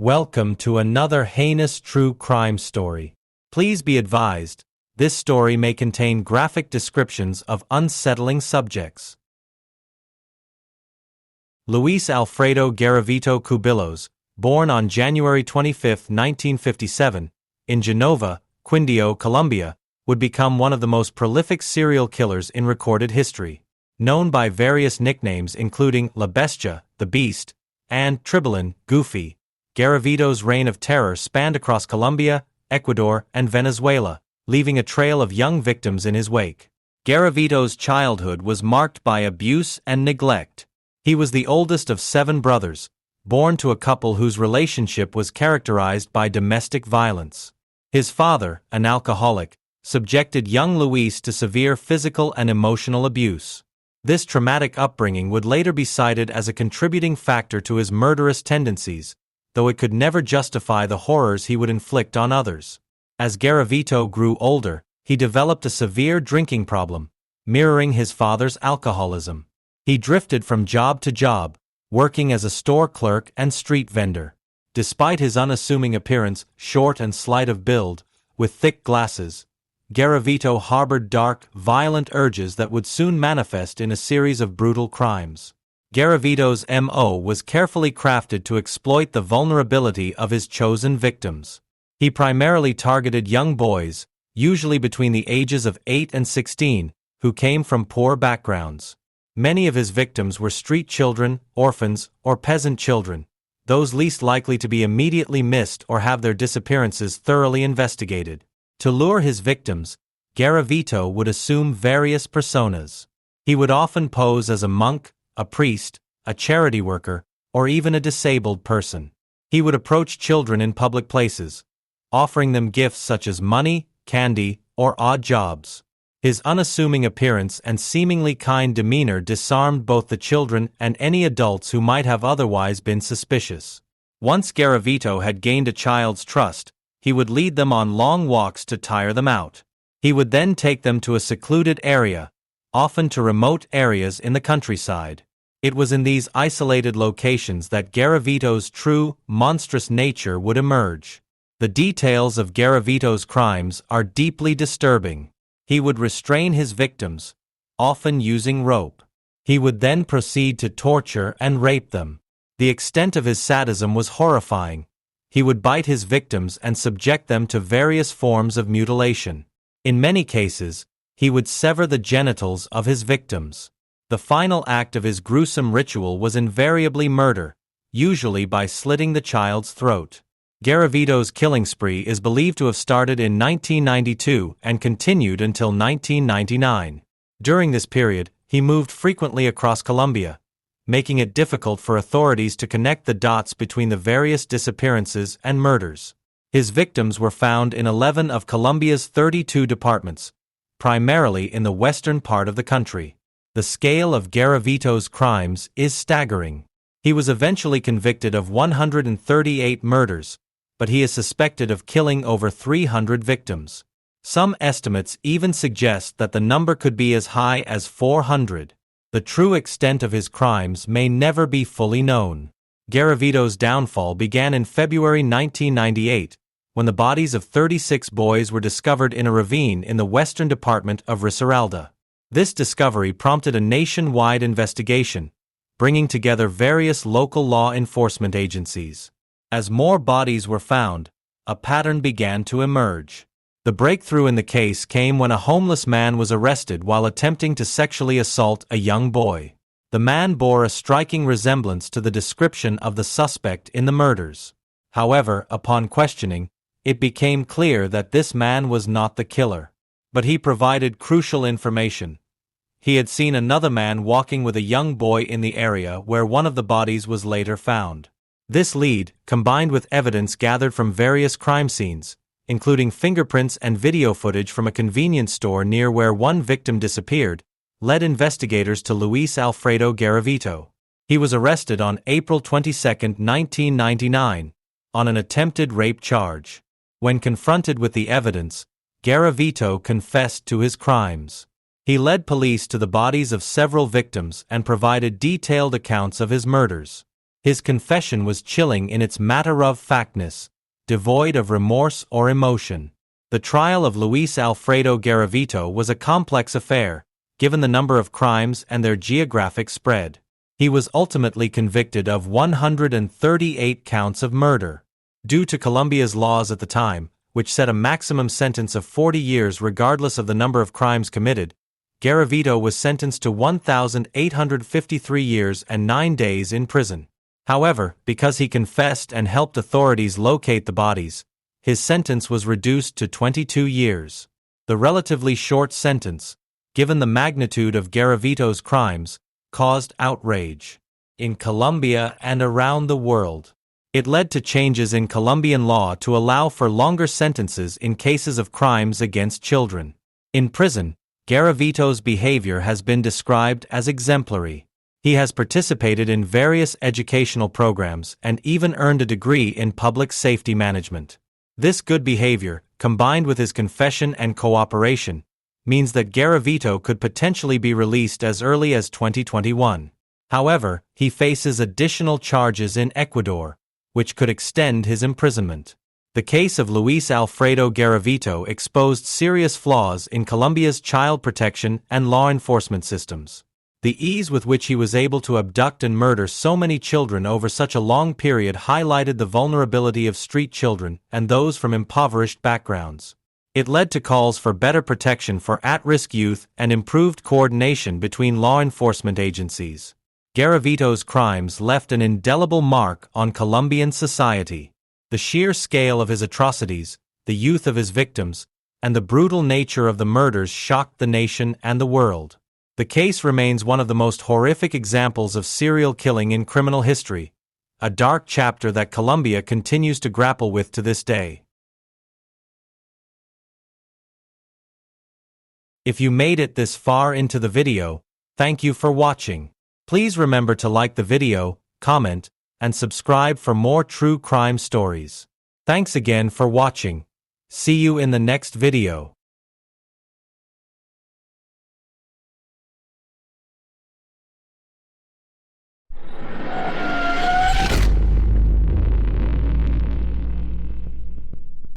Welcome to another heinous true crime story. Please be advised, this story may contain graphic descriptions of unsettling subjects. Luis Alfredo Garavito Cubillos, born on January 25, 1957, in Genova, Quindío, Colombia, would become one of the most prolific serial killers in recorded history. Known by various nicknames including La Bestia, the Beast, and Tribalin, Goofy, Garavito's reign of terror spanned across Colombia, Ecuador, and Venezuela, leaving a trail of young victims in his wake. Garavito's childhood was marked by abuse and neglect. He was the oldest of 7 brothers, born to a couple whose relationship was characterized by domestic violence. His father, an alcoholic, subjected young Luis to severe physical and emotional abuse. This traumatic upbringing would later be cited as a contributing factor to his murderous tendencies, though it could never justify the horrors he would inflict on others. As Garavito grew older, he developed a severe drinking problem, mirroring his father's alcoholism. He drifted from job to job, working as a store clerk and street vendor. Despite his unassuming appearance, short and slight of build, with thick glasses, Garavito harbored dark, violent urges that would soon manifest in a series of brutal crimes. Garavito's M.O. was carefully crafted to exploit the vulnerability of his chosen victims. He primarily targeted young boys, usually between the ages of 8 and 16, who came from poor backgrounds. Many of his victims were street children, orphans, or peasant children, those least likely to be immediately missed or have their disappearances thoroughly investigated. To lure his victims, Garavito would assume various personas. He would often pose as a monk, a priest, a charity worker, or even a disabled person. He would approach children in public places, offering them gifts such as money, candy, or odd jobs. His unassuming appearance and seemingly kind demeanor disarmed both the children and any adults who might have otherwise been suspicious. Once Garavito had gained a child's trust, he would lead them on long walks to tire them out. He would then take them to a secluded area, often to remote areas in the countryside. It was in these isolated locations that Garavito's true, monstrous nature would emerge. The details of Garavito's crimes are deeply disturbing. He would restrain his victims, often using rope. He would then proceed to torture and rape them. The extent of his sadism was horrifying. He would bite his victims and subject them to various forms of mutilation. In many cases, he would sever the genitals of his victims. The final act of his gruesome ritual was invariably murder, usually by slitting the child's throat. Garavito's killing spree is believed to have started in 1992 and continued until 1999. During this period, he moved frequently across Colombia, making it difficult for authorities to connect the dots between the various disappearances and murders. His victims were found in 11 of Colombia's 32 departments, primarily in the western part of the country. The scale of Garavito's crimes is staggering. He was eventually convicted of 138 murders, but he is suspected of killing over 300 victims. Some estimates even suggest that the number could be as high as 400. The true extent of his crimes may never be fully known. Garavito's downfall began in February 1998, when the bodies of 36 boys were discovered in a ravine in the western department of Risaralda. This discovery prompted a nationwide investigation, bringing together various local law enforcement agencies. As more bodies were found, a pattern began to emerge. The breakthrough in the case came when a homeless man was arrested while attempting to sexually assault a young boy. The man bore a striking resemblance to the description of the suspect in the murders. However, upon questioning, it became clear that this man was not the killer. But he provided crucial information. He had seen another man walking with a young boy in the area where one of the bodies was later found. This lead, combined with evidence gathered from various crime scenes, including fingerprints and video footage from a convenience store near where one victim disappeared, led investigators to Luis Alfredo Garavito. He was arrested on April 22, 1999, on an attempted rape charge. When confronted with the evidence, Garavito confessed to his crimes. He led police to the bodies of several victims and provided detailed accounts of his murders. His confession was chilling in its matter-of-factness, devoid of remorse or emotion. The trial of Luis Alfredo Garavito was a complex affair, given the number of crimes and their geographic spread. He was ultimately convicted of 138 counts of murder. Due to Colombia's laws at the time, which set a maximum sentence of 40 years regardless of the number of crimes committed, Garavito was sentenced to 1,853 years and 9 days in prison. However, because he confessed and helped authorities locate the bodies, his sentence was reduced to 22 years. The relatively short sentence, given the magnitude of Garavito's crimes, caused outrage in Colombia and around the world. It led to changes in Colombian law to allow for longer sentences in cases of crimes against children. In prison, Garavito's behavior has been described as exemplary. He has participated in various educational programs and even earned a degree in public safety management. This good behavior, combined with his confession and cooperation, means that Garavito could potentially be released as early as 2021. However, he faces additional charges in Ecuador, which could extend his imprisonment. The case of Luis Alfredo Garavito exposed serious flaws in Colombia's child protection and law enforcement systems. The ease with which he was able to abduct and murder so many children over such a long period highlighted the vulnerability of street children and those from impoverished backgrounds. It led to calls for better protection for at-risk youth and improved coordination between law enforcement agencies. Garavito's crimes left an indelible mark on Colombian society. The sheer scale of his atrocities, the youth of his victims, and the brutal nature of the murders shocked the nation and the world. The case remains one of the most horrific examples of serial killing in criminal history, a dark chapter that Colombia continues to grapple with to this day. If you made it this far into the video, thank you for watching. Please remember to like the video, comment, and subscribe for more true crime stories. Thanks again for watching. See you in the next video.